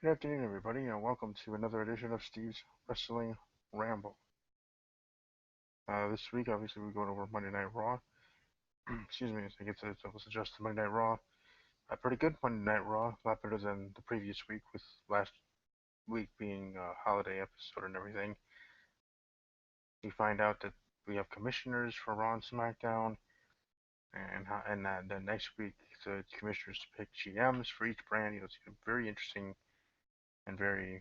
Good afternoon, everybody, and welcome to another edition of Steve's Wrestling Ramble. This week, obviously, we're going over Monday Night Raw. Excuse me, as I get to let's adjust to Monday Night Raw. A pretty good Monday Night Raw, a lot better than the previous week, with last week being a holiday episode and everything. We find out that we have commissioners for Raw and SmackDown, and then next week the commissioners pick GMs for each brand. It's very interesting and going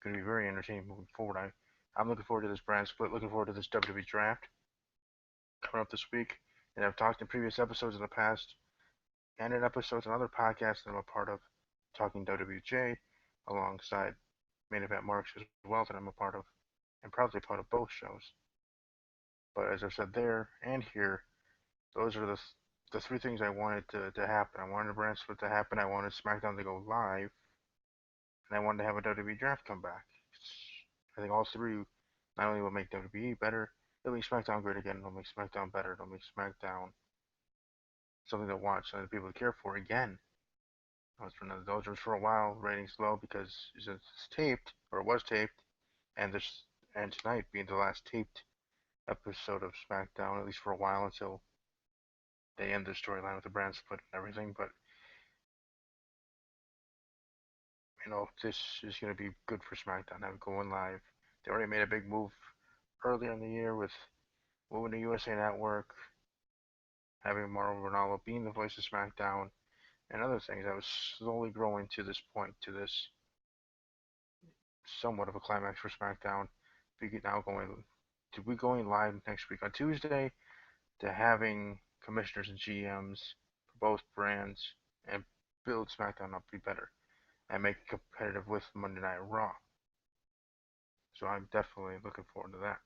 to be very entertaining moving forward. I'm looking forward to this brand split. Looking forward to this WWE draft coming up this week. And I've talked in previous episodes in the past, and in episodes and other podcasts that I'm a part of, talking WWJ alongside Main Event Marks as well, that I'm a part of, and proudly part of both shows. But as I've said there and here, those are the three things I wanted to happen. I wanted the brand split to happen. I wanted SmackDown to go live, and I wanted to have a WWE draft come back. I think all three not only will make WWE better, it'll make SmackDown great again. It'll make SmackDown better. It'll make SmackDown something to watch, something people to care for again. Those were for a while ratings low because it's taped or it was taped, and tonight being the last taped episode of SmackDown, at least for a while until they end the storyline with the brand split and everything. But this is going to be good for SmackDown. Have it going live. They already made a big move earlier in the year with moving to USA Network, having Mauro Ranallo being the voice of SmackDown, and other things. I was slowly growing to this point, to this somewhat of a climax for SmackDown. We going live next week on Tuesday, to having commissioners and GMs for both brands and build SmackDown up to be better and make it competitive with Monday Night Raw. So I'm definitely looking forward to that.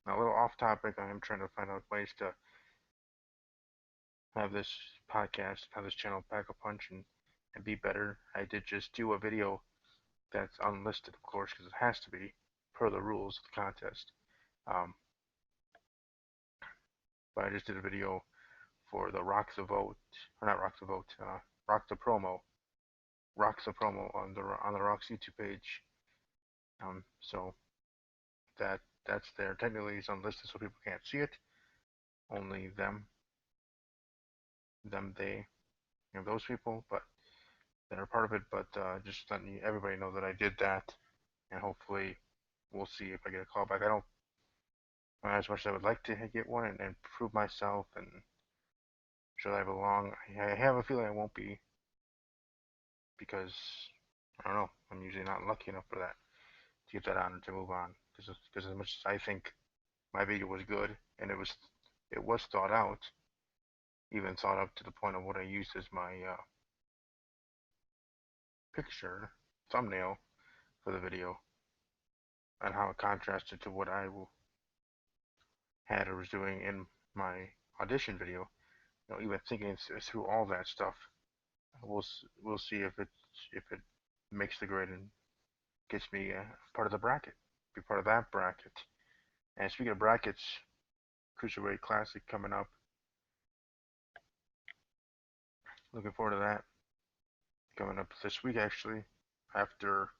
Now, a little off topic, I am trying to find out ways to have this podcast, have this channel pack a punch and be better. I did just do a video that's unlisted, of course, because it has to be per the rules of the contest. But I just did a video for the Rock the Vote, or not Rock the Vote, Rock the Promo on the Rock's YouTube page. So that's there. Technically, it's unlisted, so people can't see it. Only they, those people, but that are part of it. But just letting everybody know that I did that, and hopefully we'll see if I get a call back. I don't, as much as I would like to get one and prove myself and show that I belong. I have a feeling I won't be, because I don't know. I'm usually not lucky enough for that, to get that honor to move on. Because as much as I think my video was good and it was thought out, even thought up to the point of what I used as my picture thumbnail for the video, and how it contrasted to what I had or was doing in my audition video. Even thinking through all that stuff, we'll see if it makes the grade and gets me part of the bracket, be part of that bracket. And speaking of brackets, Cruiserweight Classic coming up. Looking forward to that. Coming up this week, actually, after,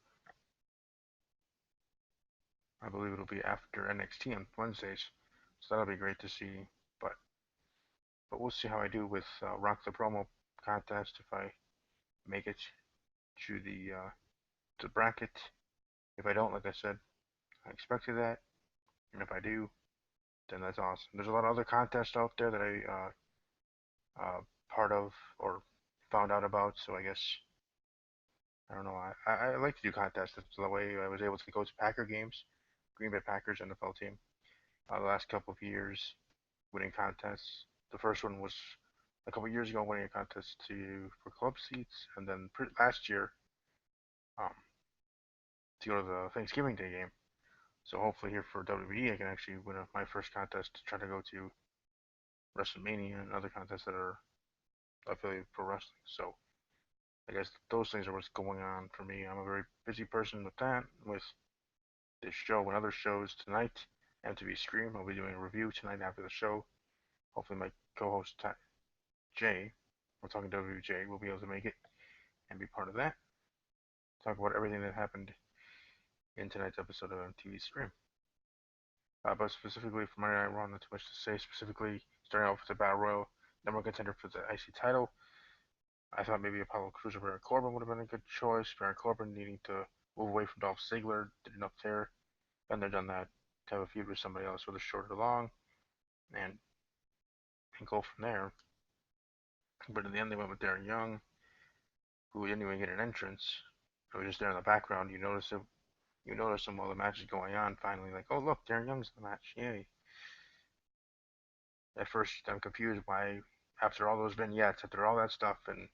I believe it'll be after NXT on Wednesdays, so that'll be great to see. But we'll see how I do with Rock the Promo contest, if I make it to the bracket. If I don't, like I said, I expected that, and if I do, then that's awesome. There's a lot of other contests out there that part of or found out about, so I guess I don't know. I like to do contests. That's the way I was able to go to Packer games, Green Bay Packers NFL team, the last couple of years, winning contests. The first one was a couple of years ago, winning a contest for club seats, and then last year, um, to go to the Thanksgiving Day game. So hopefully here for WWE, I can actually win my first contest to try to go to WrestleMania and other contests that are affiliated pro wrestling. So I guess those things are what's going on for me. I'm a very busy person with that, with this show and other shows tonight. MTV Scream, I'll be doing a review tonight after the show. Hopefully my co-host Jay, we're talking WWJ, will be able to make it and be part of that. talk about everything that happened in tonight's episode of MTV Stream. But specifically for Monday Night Raw, not too much to say. Specifically, starting off with the Battle Royal, number one contender for the IC title. I thought maybe Apollo Crews or Baron Corbin would have been a good choice. Baron Corbin needing to move away from Dolph Ziggler, did enough there. And they've done that to have a feud with somebody else, whether short or long, and, and go from there. But in the end, they went with Darren Young, who didn't even get an entrance. He was just there in the background. You notice him while the match is going on. Finally, like, oh look, Darren Young's in the match, yay! At first, I'm confused why, after all those vignettes, after all that stuff, and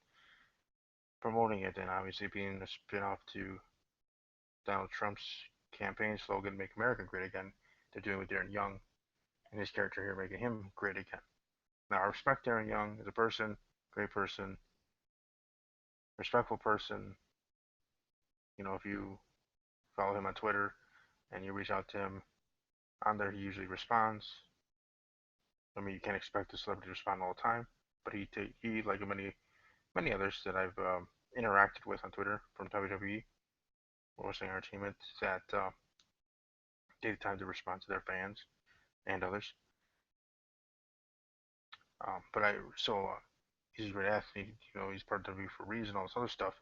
promoting it, and obviously being a spin-off to Donald Trump's campaign slogan, "Make America Great Again," they're doing with Darren Young and his character here, making him great again. Now, I respect Darren Young as a person, great person, respectful person. You know, if you follow him on Twitter and you reach out to him on there, he usually responds. I mean, you can't expect a celebrity to respond all the time, but he like many others that I've interacted with on Twitter from WWE or Wrestling Entertainment that take the time to respond to their fans and others. But I so he's a great athlete. You know, he's part of WWE for a reason, all this other stuff.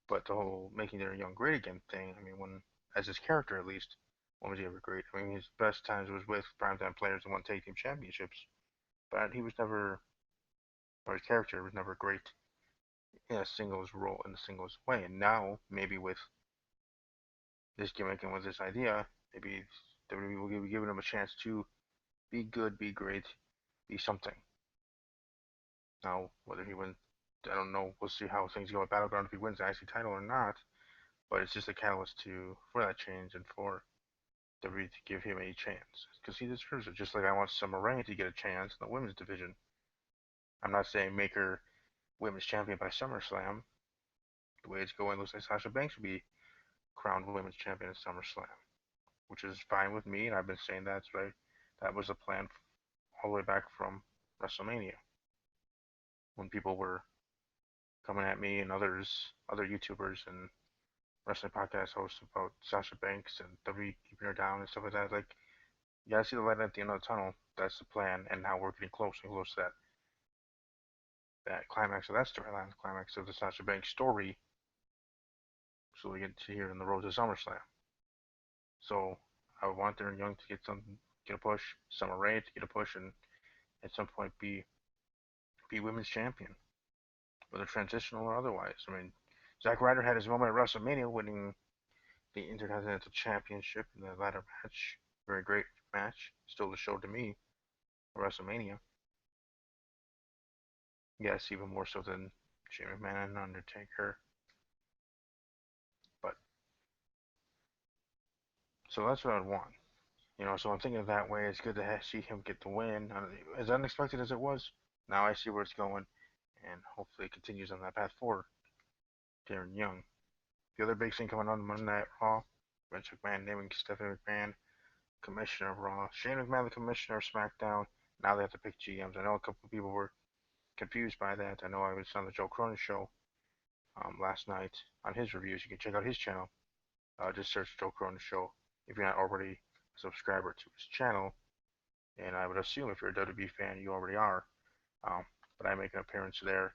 But the whole making Darren Young great again thing. I mean, when as his character at least, when was he ever great? I mean, his best times was with primetime players and won tag team championships. But he was never, or his character was never great in a singles role in a singles way. And now maybe with this gimmick and with this idea, maybe WWE will be giving him a chance to be good, be great, be something. Now, whether he wins, I don't know. We'll see how things go at Battleground if he wins the IC title or not. But it's just a catalyst to for that change and for WWE to give him a chance because he deserves it. Just like I want Summer Rae to get a chance in the women's division. I'm not saying make her women's champion by SummerSlam. The way it's going, looks like Sasha Banks will be crowned women's champion at SummerSlam, which is fine with me. And I've been saying that's right. That was the plan all the way back from WrestleMania when people were coming at me and other YouTubers and wrestling podcast hosts about Sasha Banks and WWE keeping her down and stuff like that. Like, you gotta see the light at the end of the tunnel. That's the plan, and now we're getting closer and closer to that climax of that storyline, the climax of the Sasha Banks story. So we get to hear in the road to SummerSlam. So I would want Darren Young to get a push, Summer Rae to get a push, and at some point be women's champion, whether transitional or otherwise. I mean, Zack Ryder had his moment at WrestleMania, winning the Intercontinental Championship in the ladder match. Very great match. Still the show to me. WrestleMania. Yes, even more so than Shane McMahon and Undertaker. But so that's what I'd want. You know, so I'm thinking of that way. It's good to see him get the win. As unexpected as it was, now I see where it's going, and hopefully it continues on that path forward. Darren Young. The other big thing coming on Monday Night Raw, Vince McMahon naming Stephanie McMahon Commissioner of Raw. Shane McMahon the Commissioner of SmackDown. Now they have to pick GMs. I know a couple of people were confused by that. I know I was on the Joe Cronin show last night on his reviews. You can check out his channel. Just search Joe Cronin show if you're not already a subscriber to his channel. And I would assume if you're a WWE fan, you already are. But I make an appearance there,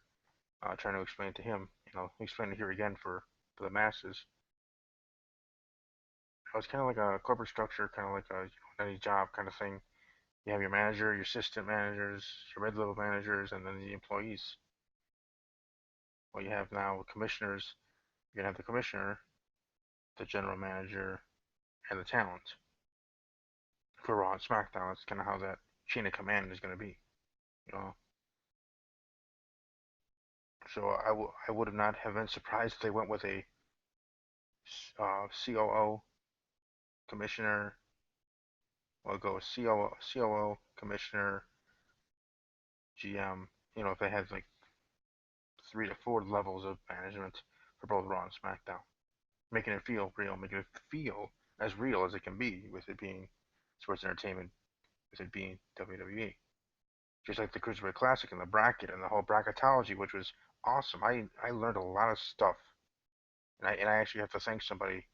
trying to explain to him. You know, explain it here again for the masses. It's kind of like a corporate structure, kind of like any job kind of thing. You have your manager, your assistant managers, your mid-level managers, and then the employees. Well, you have now commissioners. You're gonna have the commissioner, the general manager, and the talent for Raw and SmackDown. That's kind of how that chain of command is gonna be, you know. So I would have not have been surprised if they went with a COO commissioner. Well, go COO commissioner GM. You know, if they had like 3 to 4 levels of management for both Raw and SmackDown, making it feel real, making it feel as real as it can be with it being sports entertainment, with it being WWE. Just like the Cruiserweight Classic and the bracket and the whole bracketology, which was awesome. I learned a lot of stuff and I actually have to thank somebody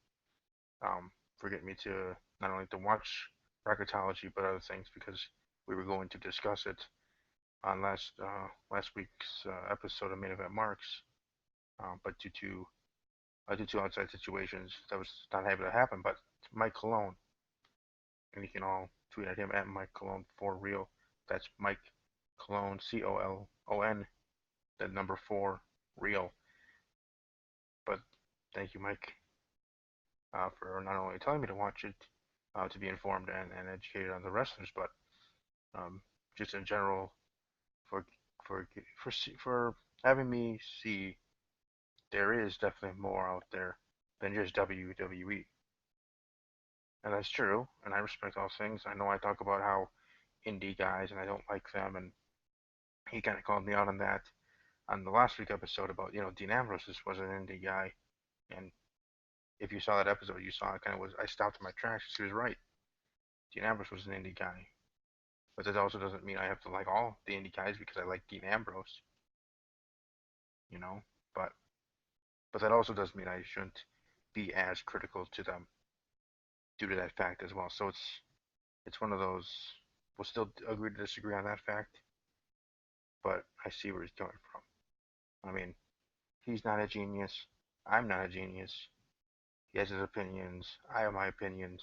for getting me to not only to watch bracketology but other things because we were going to discuss it on last week's episode of Main Event Marks, but due to outside situations that was not able to happen. But Mike Cologne, and you can all tweet at him at Mike Cologne for real. That's Mike Cologne, COLON, the number four real. But thank you, Mike, for not only telling me to watch it, to be informed and educated on the wrestlers, but um, just in general for for for having me see there is definitely more out there than just WWE. And that's true, and I respect all things. I know I talk about how indie guys and I don't like them, and he kind of called me out on that on the last week episode about Dean Ambrose was an indie guy, and if you saw that episode, you saw it kind of was I stopped in my tracks. He was right. Dean Ambrose was an indie guy, but that also doesn't mean I have to like all the indie guys because I like Dean Ambrose, you know. But that also does mean I shouldn't be as critical to them due to that fact as well. So it's one of those. We'll still agree to disagree on that fact, but I see where he's coming from. I mean, he's not a genius. I'm not a genius. He has his opinions. I have my opinions.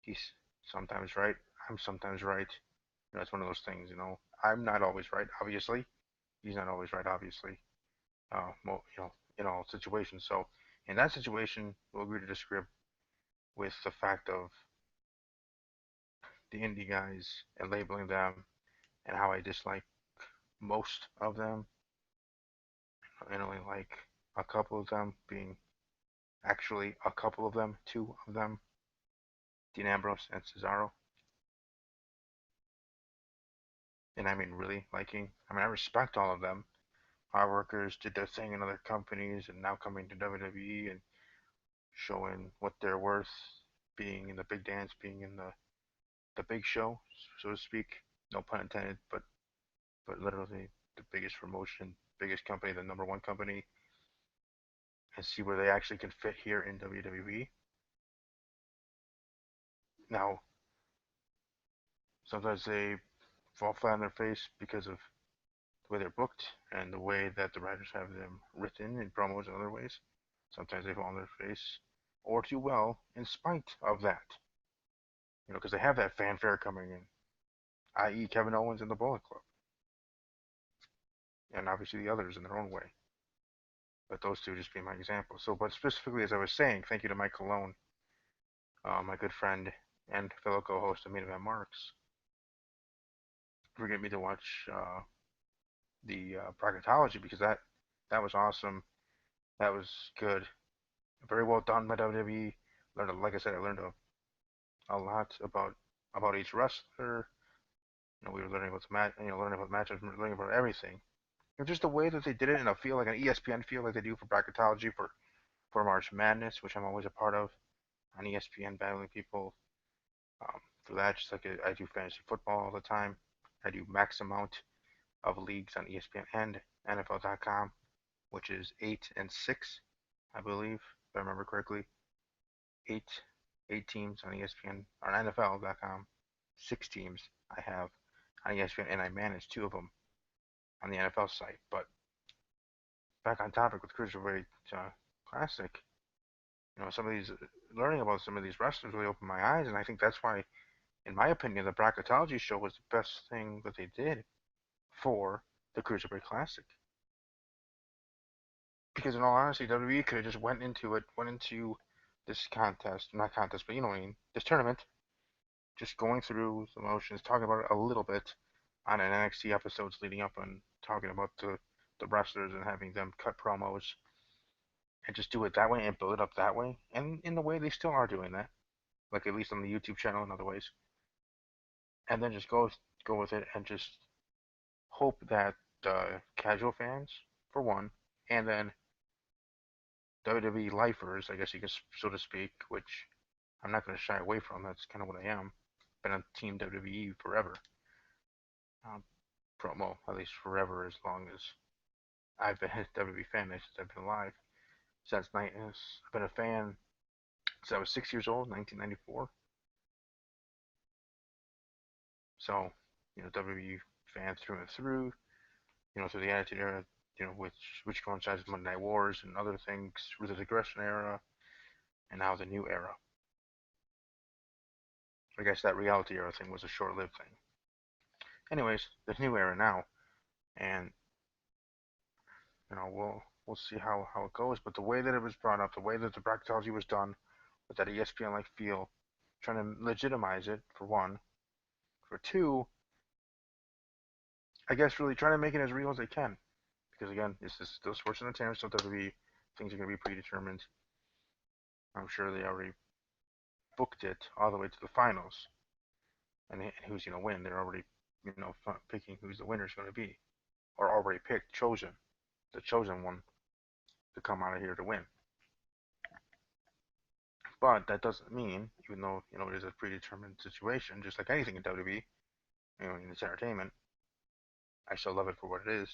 He's sometimes right. I'm sometimes right. It's one of those things. I'm not always right. Obviously, he's not always right. Obviously, in all situations. So in that situation, we'll agree to disagree with the fact of the indie guys and labeling them and how I dislike most of them and only like a couple of them being actually a couple of them, two of them, Dean Ambrose and Cesaro. And I mean really liking. I mean I respect all of them. Hard workers did their thing in other companies and now coming to WWE and showing what they're worth, being in the big dance, being in the big show, so to speak. No pun intended, but literally the biggest promotion, biggest company, the number one company, and see where they actually can fit here in WWE. Now, sometimes they fall flat on their face because of the way they're booked and the way that the writers have them written in promos and other ways. Sometimes they fall on their face or too well in spite of that. Because they have that fanfare coming in, i.e., Kevin Owens and the Bullet Club, and obviously the others in their own way. But those two just being my example. So, but specifically, as I was saying, thank you to Mike Cologne, my good friend and fellow co-host of Main Event Marks, for getting me to watch the bracketology because that was awesome. That was good. Very well done by WWE. Learned, like I said, I learned a lot about each wrestler. We were learning about the match, learning about matches, learning about everything. And just the way that they did it in a feel like an ESPN feel, like they do for bracketology for March Madness, which I'm always a part of on ESPN, battling people for that. Just like I do fantasy football all the time. I do max amount of leagues on ESPN and NFL.com, which is 8 and 6, I believe, if I remember correctly. Eight eight teams on ESPN on NFL.com. 6 teams I have on ESPN, and I manage 2 of them on the NFL site. But back on topic with Cruiserweight Classic, some of these learning about some of these wrestlers really opened my eyes, and I think that's why, in my opinion, the bracketology show was the best thing that they did for the Cruiserweight Classic. Because in all honesty, WWE could have just went into this contest, not contest, but you know what I mean, this tournament, just going through the motions, talking about it a little bit on an NXT episodes leading up and talking about the wrestlers and having them cut promos and just do it that way and build it up that way. And in the way they still are doing that, like at least on the YouTube channel and other ways. And then just go with it and just hope that casual fans, for one, and then WWE lifers, I guess you can so to speak, which I'm not going to shy away from. That's kind of what I am. Been on Team WWE forever. Um, Promo, at least forever, as long as I've been a WWE fan since I've been alive. since I've been a fan since I was 6 years old, 1994. So, WWE fan through and through. Through the Attitude Era, which coincides with Monday Night Wars and other things, Ruthless Aggression Era, and now the new era. I guess that reality era thing was a short-lived thing. Anyways, the new era now, and we'll see how it goes. But the way that it was brought up, the way that the bracketology was done, with that ESPN-like feel, trying to legitimize it for one, for two, I guess really trying to make it as real as they can. Because again, this is still sports entertainment, still WWE. Things are going to be predetermined. I'm sure they already booked it all the way to the finals, and who's going to win. They're already, picking who's the winner is going to be, or already picked, chosen, the chosen one to come out of here to win. But that doesn't mean, even though it is a predetermined situation, just like anything in WWE, in its entertainment, I still love it for what it is.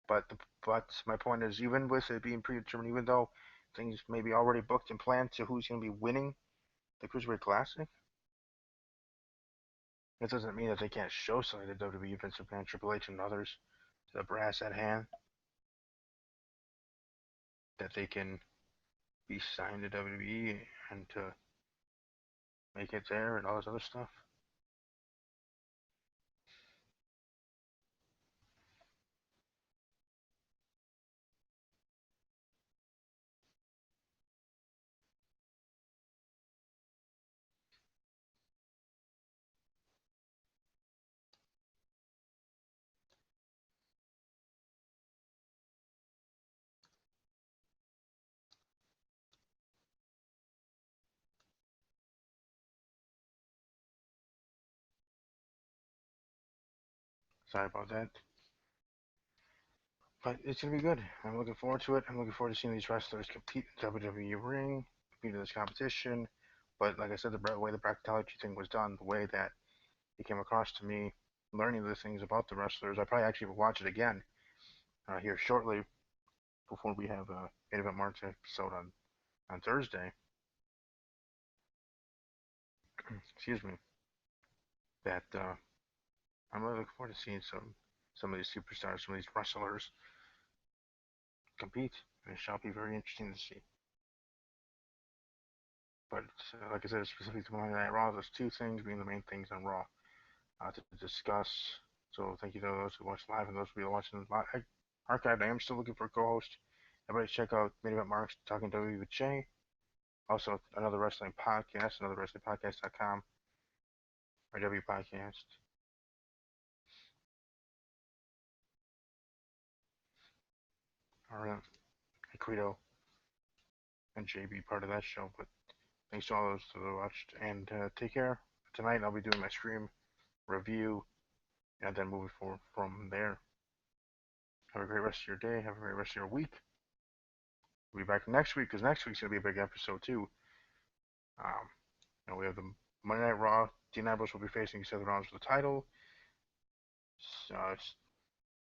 But my point is, even with it being predetermined, even though things may be already booked and planned to who's going to be winning the Cruiserweight Classic, it doesn't mean that they can't show something to WWE, Vince McMahon, Triple H, and others, to the brass at hand, that they can be signed to WWE and to make it there and all this other stuff. Sorry about that. But it's going to be good. I'm looking forward to it. I'm looking forward to seeing these wrestlers compete in WWE ring, compete in this competition. But like I said, the way the bracketology thing was done, the way that it came across to me, learning the things about the wrestlers, I probably actually will watch it again here shortly before we have a main event March episode on Thursday. Excuse me. That I'm really looking forward to seeing some of these superstars, some of these wrestlers compete. And it shall be very interesting to see. But like I said, specifically to Monday Night Raw, there's two things being the main things on Raw to discuss. So thank you to those who watched live and those who are watching live. Archived. I am still looking for a co-host. Everybody check out Main Event Marks Talking WWE with Jay. Also, another wrestling podcast, anotherwrestlingpodcast.com, or W Podcast. Or Credo and JB part of that show. But thanks to all those that watched, and take care. Tonight I'll be doing my stream review, and then moving forward from there. Have a great rest of your day. Have a great rest of your week. We'll be back next week because next week's gonna be a big episode too. We have the Monday Night Raw. Dean Ambrose will be facing Seth Rollins for the title. Uh,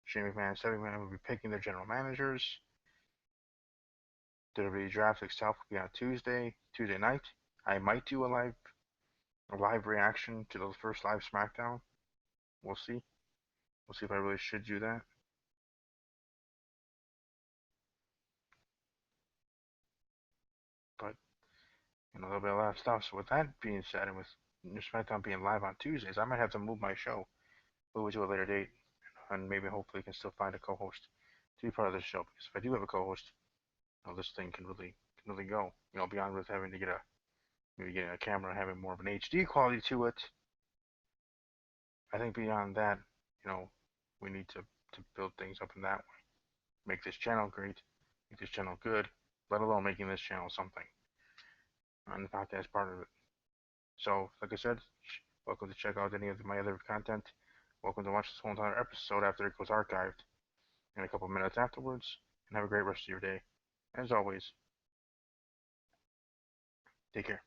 Shane McMahon and Seth McMahon will be picking their general managers. The WWE draft itself will be on Tuesday night. I might do a live reaction to the first live Smackdown. We'll see. We'll see if I really should do that. But there'll be a lot of stuff. So with that being said, and with SmackDown being live on Tuesdays, I might have to move my show, move it to a later date, and maybe hopefully can still find a co-host to be part of this show. Because if I do have a co-host, this thing can really go. Beyond with having to maybe getting a camera, having more of an HD quality to it. I think beyond that, we need to build things up in that way. Make this channel great, make this channel good, let alone making this channel something. And the podcast part of it. So, like I said, welcome to check out any of my other content. Welcome to watch this whole entire episode after it goes archived in a couple minutes afterwards. And have a great rest of your day. As always, take care.